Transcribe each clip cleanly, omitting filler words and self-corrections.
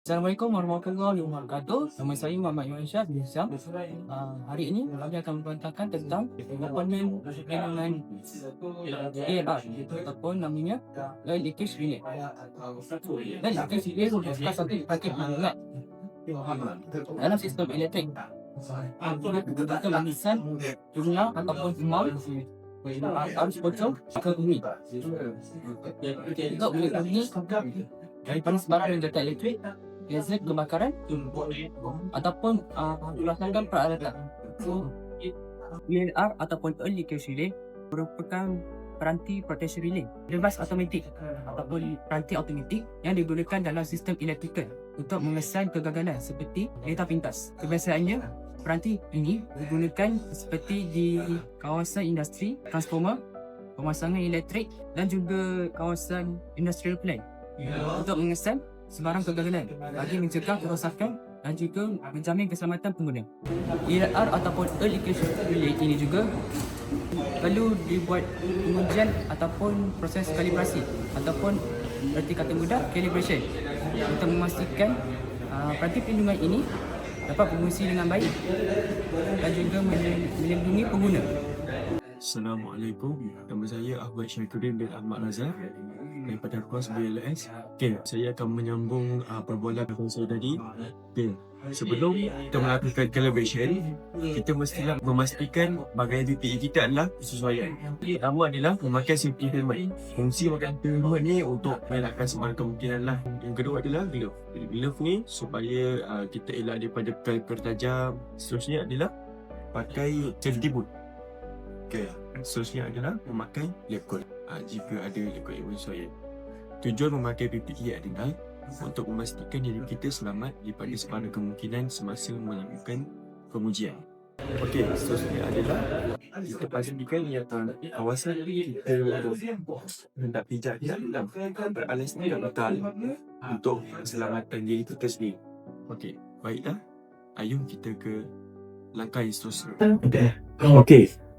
Assalamualaikum warahmatullahi wabarakatuh. Nama saya Muhammad Iwan Syah bin Syam. Hari ini kami akan membantahkan tentang komponen perlindungan ALR ataupun namanya Oil Leakage Relay. Dan leakage relay merupakan satu paket perlindungan dalam sistem elektrik. Kita mengisahkan jumlah ataupun amount arus bocor ke bumi. Juga boleh bunyi daripada sebarang data elektrik, gadget kebakaran ataupun melaksanakan peralatan. PLR ataupun Oil Leakage Relay merupakan peranti protection relay device automatik ataupun peranti automatik yang digunakan dalam sistem elektrikal untuk mengesan kegagalan seperti data pintas. Kebiasaannya, peranti ini digunakan seperti di kawasan industri, transformer, pemasangan elektrik dan juga kawasan industrial plant untuk mengesan sebarang kegagalan bagi mencegah kerosakan dan juga menjamin keselamatan pengguna. ALR ataupun Oil Leakage Relay ini juga perlu dibuat pengujian ataupun proses kalibrasi ataupun berarti kata mudah calibration untuk memastikan peranti perlindungan ini dapat berfungsi dengan baik dan juga melindungi pengguna. Assalamualaikum, nama saya Ahmad Syaikuddin bin Ahmad Razak daripada Ruas BLS. Saya akan menyambung perbualan saya tadi. Sebelum kita melakukan calibration, kita mestilah memastikan bahagian PPE kita adalah kesesuaian. Pertama adalah memakai safety helmet. Fungsi memakai safety helmet ni untuk mengelakkan sebarang kemungkinan lah. Yang kedua adalah glove. Glove ni supaya kita elak daripada perkara tajam. Seterusnya adalah pakai safety boot. Seterusnya adalah memakai lab coat jika ada lab coat yang bersesuaian. Tujuan memakai PPE adalah untuk memastikan diri kita selamat daripada sebarang kemungkinan semasa melakukan pengujian. Seterusnya adalah kita pastikan yang kawasan kita hendak pijak dia adalah beralaskan yang betul untuk keselamatan diri kita sendiri. Baiklah, ayuh kita ke langkah yang seterusnya.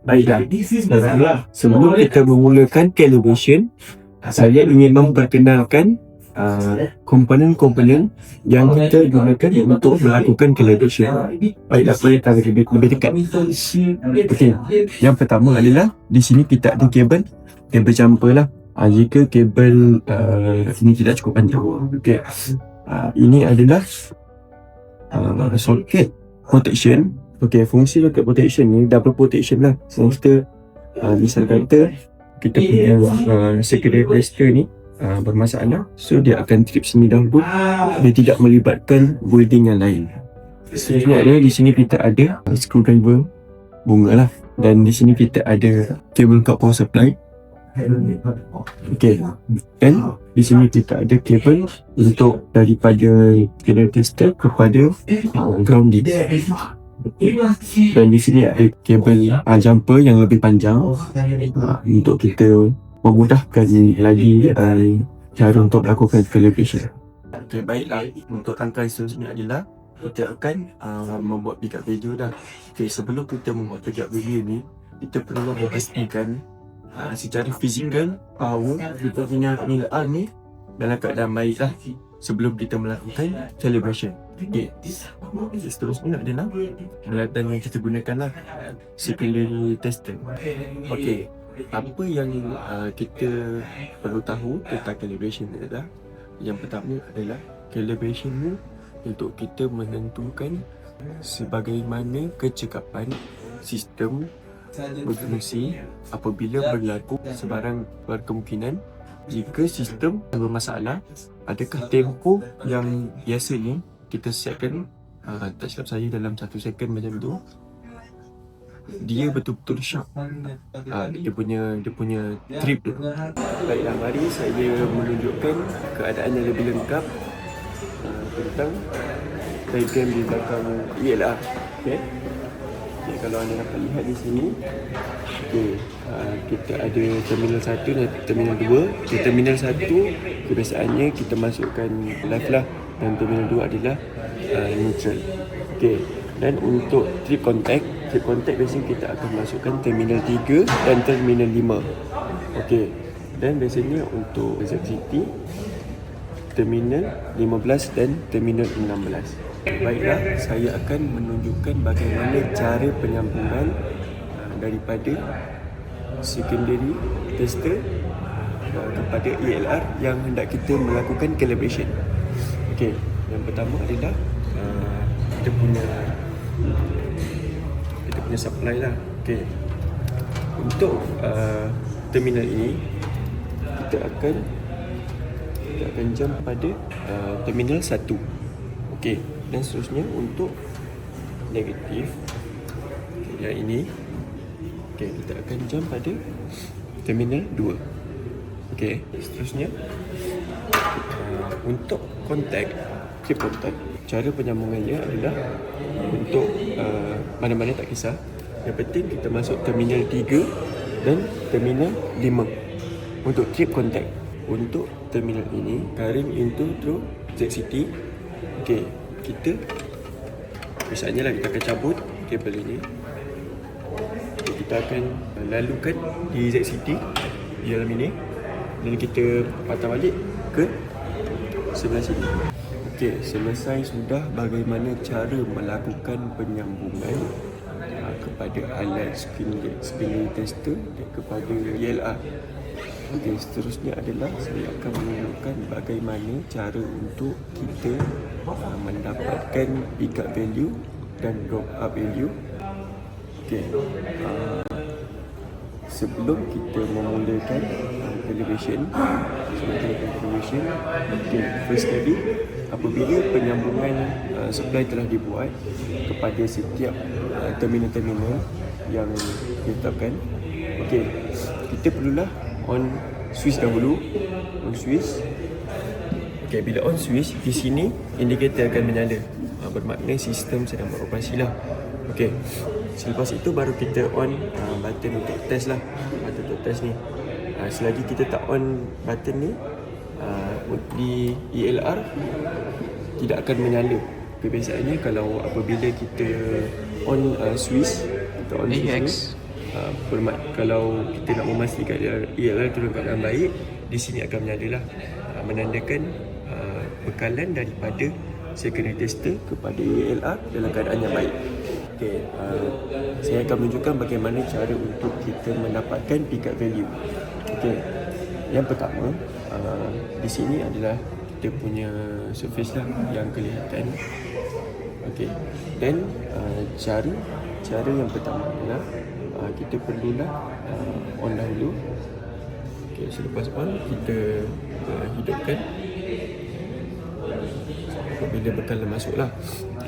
Baiklah, sebelum kita memulakan calibration, saya ingin memperkenalkan komponen-komponen yang kita gunakan untuk melakukan calibration. Baiklah, boleh tarik lebih dekat. Yang pertama adalah di sini kita ada kabel jumper lah. Jika kabel ini tidak cukup panjang. Ini adalah socket protection. Fungsi socket protection ni double protection lah. Kita misal kata kita punya secondary resistor ni bermasalah, so dia akan trip sini dahulu, dia tidak melibatkan welding yang lain. Seterusnya adalah di sini kita ada screwdriver bunga lah, dan di sini kita ada cable cut power supply. Dan di sini kita ada kabel untuk daripada generator step kepada grounding. Dan di sini ada kabel jumper yang lebih panjang untuk kita memudahkan lagi cara untuk melakukan calibration. Baiklah, untuk langkah seterusnya adalah kita akan membuat pickup video dah. Sebelum kita membuat pickup video ni, kita perlu memastikan secara fizikal bahawa kita punya ALR ni dalam keadaan baik lah sebelum kita melakukan calibration. Seterusnya adalah peralatan yang kita gunakan lah, secondary tester. Apa yang kita perlu tahu tentang calibration adalah, yang pertama adalah calibration ni untuk kita menentukan sebagaimana kecekapan sistem berfungsi apabila berlaku sebarang kemungkinan. Jika sistem bermasalah, adakah tempoh yang biasanya kita setkan, tak silap saya dalam 1 second macam tu, dia betul-betul sharp dia punya trip tu. Baiklah, mari saya menunjukkan keadaan yang lebih lengkap tentang diagram di belakang ALR. Kalau anda dapat lihat di sini, kita ada terminal 1 dan terminal 2. Di terminal 1 kebiasaannya kita masukkan live lah, dan terminal 2 adalah neutral. Dan untuk trip contact biasanya kita akan masukkan terminal 3 dan terminal 5. Dan biasanya untuk ZCT terminal 15 dan terminal 16. Baiklah, saya akan menunjukkan bagaimana cara penyambungan daripada secondary tester kepada ELR yang hendak kita melakukan calibration. Okey, yang pertama adalah kita punya supply lah. Okey, untuk terminal ini kita akan jump pada terminal 1. Okey, dan seterusnya untuk negatif yang ini, okey, kita akan jump pada terminal 2. Okey, seterusnya untuk kontak, cara penyambungannya adalah untuk mana-mana tak kisah. Yang penting kita masuk terminal 3 dan terminal 5 untuk trip contact. Untuk terminal ini, current into through ZCT. Okey, misalnya lah kita akan cabut kabel ini. Kita akan lalukan di ZCT di dalam ini dan kita patah balik ke sebelah sini. Okey, selesai sudah bagaimana cara melakukan penyambungan kepada alat spinning tester dan kepada ELR. Okey, seterusnya adalah saya akan menunjukkan bagaimana cara untuk kita mendapatkan pick up value dan drop up value. Okey, sebelum kita memulakan calibration, okey, first kali apabila penyambungan supply telah dibuat kepada setiap terminal-terminal yang ditetapkan, okey, kita perlulah on switch dahulu. On switch. Okey, bila on switch, di sini indikator akan menyala. Bermakna sistem sedang beroperasi lah. Okey, selepas itu baru kita on button untuk test lah. Button untuk test ni. Selagi kita tak on button ni, di ELR tidak akan menyala. Kebiasaannya kalau apabila kita on switch, kita on switch ni, kalau kita nak memastikan ELR dalam keadaan baik, di sini akan menyala lah, menandakan bekalan daripada secondary tester kepada ELR dalam keadaan yang baik. Okay, saya akan menunjukkan bagaimana cara untuk kita mendapatkan pick up value. Okay, yang pertama, di sini adalah kita punya surface lah yang kelihatan. Okay, dan cara yang pertama adalah kita perlulah on dahulu. Okay, selepas on kita hidupkan apabila bekalan masuk lah.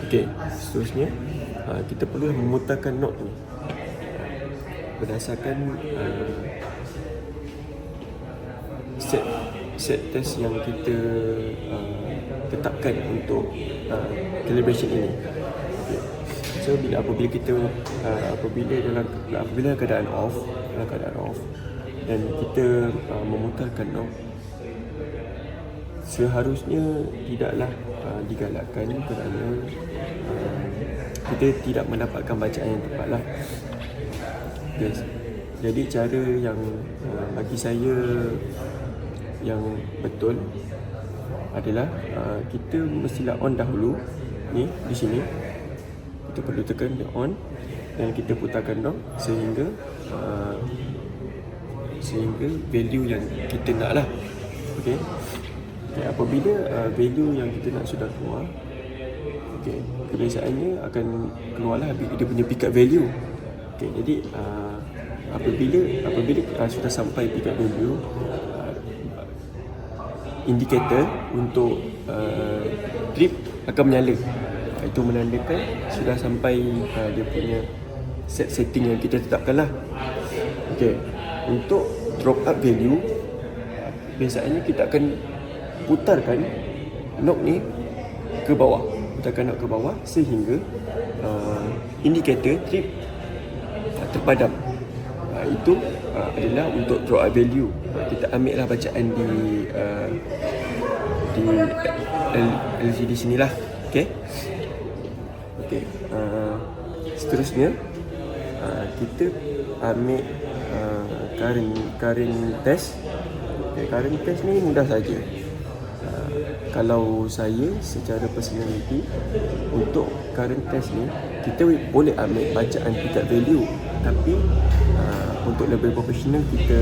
Okay, seterusnya kita perlu memutarkan knob ni berdasarkan set test yang kita tetapkan untuk calibration ini. Okay. So apabila kita apabila keadaan off dan kita memutarkan knob, seharusnya tidaklah digalakkan kerana kita tidak mendapatkan bacaan yang tepat lah. Yes. Jadi cara yang bagi saya yang betul adalah kita mestilah on dahulu ni di sini. Kita perlu tekan dia on dan kita putarkan knob sehingga value yang kita nak lah. Okay. Okay, apabila value yang kita nak sudah keluar, okay, kebiasaannya akan keluarlah dia punya pick up value. Okay, jadi apabila sudah sampai pick up value, indikator untuk trip akan menyala. Itu menandakan sudah sampai dia punya setting yang kita tetapkan lah. Okay, untuk drop up value, biasanya kita akan putarkan knob ni ke bawah, sehingga indikator trip terpadam. Itu adalah untuk drop up value. Kita ambil lah bacaan di LCD sinilah. Okay. Okay. Seterusnya kita ambil current test. Okay, current test ni mudah saja. kalau saya secara personality untuk current test ni kita boleh ambil bacaan tingkat value, tapi untuk lebih profesional kita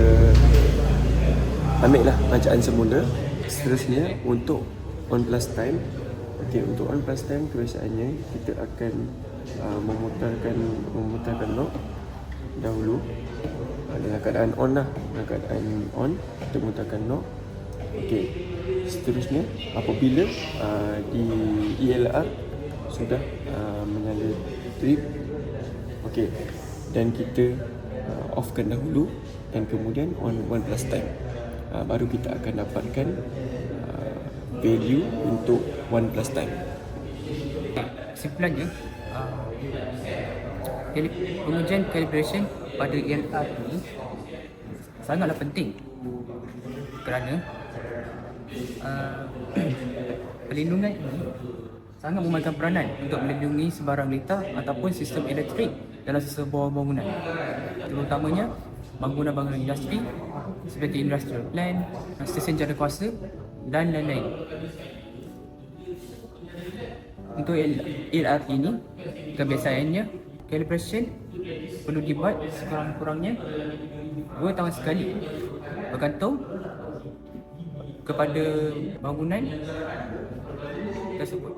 ambil lah bacaan semula. Seterusnya untuk on plus time, untuk on plus time kebiasaannya kita akan memutarkan knob dahulu dengan keadaan on lah, dengan keadaan on kita memutarkan knob. Seterusnya apabila di ELR sudah menyala trip, dan kita offkan dahulu dan kemudian on 1 plus time, baru kita akan dapatkan value untuk 1 plus time. Kesimpulannya, pengujian calibration pada ELR ini sangatlah penting kerana perlindungan ini sangat memainkan peranan untuk melindungi sebarang data ataupun sistem elektrik dalam sebuah bangunan, terutamanya bangunan-bangunan industri seperti industrial plant, stesen jara kuasa dan lain-lain. Untuk ELR ini, kebiasaannya calibration perlu dibuat sekurang-kurangnya 2 tahun sekali, bergantung kepada bangunan tersebut.